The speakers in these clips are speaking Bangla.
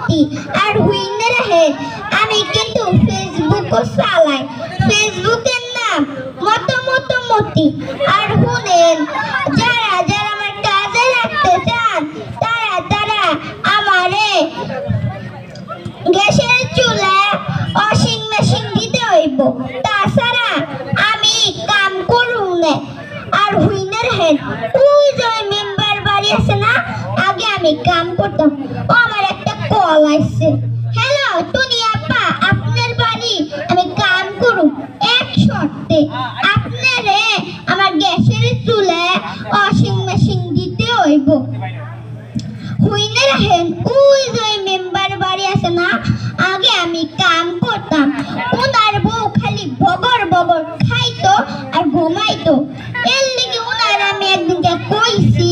মতি আর হুইনের হেড। আমি কিন্তু ফেসবুকও চালাই, ফেসবুকের নাম মতি। আর শুনেন, যারা যারা আমার কাজে রাখতে চান তারা তারা আমারে গ্যাসের চুলা ওয়াশিং মেশিন দিতে হইব, তাছাড়া আমি কাম করুম না। আর হুইনের হেড, ওই যে মেম্বার বাড়ি আছে না, আগে আমি কাম করতাম। ও আমার একটা কল আসছে। হ্যালো টুনি আপা, আপনার বাড়ি আমি কাম করুম এক শর্তে, আপনারে আমার গ্যাসের চুলা ওয়াশিং মেশিন দিতে হইব। হুইনের হেড, ওই যে মেম্বার বাড়ি আছে না, আগে আমি কাম করতাম। ওনার বউ খালি বগর বগর খাইতো আর ঘুমাইতো। এর লিগে ওনার আমি একদিনকে কইছি,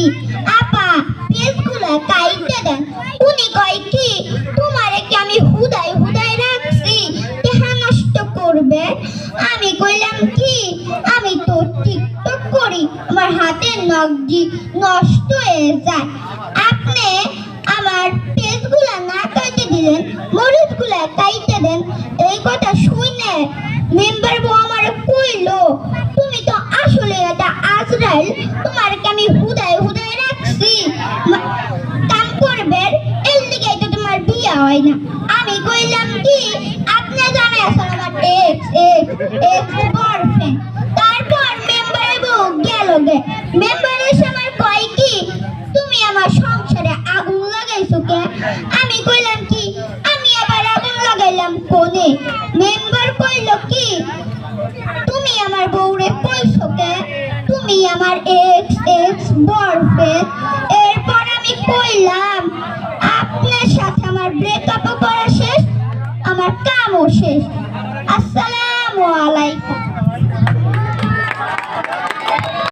আপা পেজগুলা কাইটে দেন। উনি কয় কি, তোমারে কি আমি হুদাই হুদাই রাখছি টেহা নষ্ট করবে? আমি কইলাম কি, আমি তো টিকটক করি, আমার হাতের নখ নষ্ট হয়ে যায়। আপনি আমার পেজগুলা না কাইটে দিলেন, মরিচগুলা কাইটে দেন। এই কথা শুনে মেম্বার বউ আমার কইলো, তুমি তো আসলে এটা আজরাইল, তোমার কি আমি হুদাই হুদাই রাখছি কাম করবে? এর লিগে তো তোমার বিয়ে হয় না। আমি কইলাম কি, আপনি জানেন আসলে আমার এক্স বয়ফ্রেন্ড। তারপর মেম্বার বউ গেল গে। মেম্বার এসে আমার কয় কি, তুমি আমার সংসারে আগুন লাগাইছো কে? আমি কইলাম কি, আমি আবার আগুন লাগাইলাম কোনে? মেম্বার কইল কি, তুমি আমার বউরে কইছো কে? তুমি আমার এক্স বয়ফ্রেন্ড। এরপর আমি কইলাম, আপনার সাথে আমার ব্রেকআপও করা শেষ, আমার কামও শেষ। আসসালামু আলাইকুম।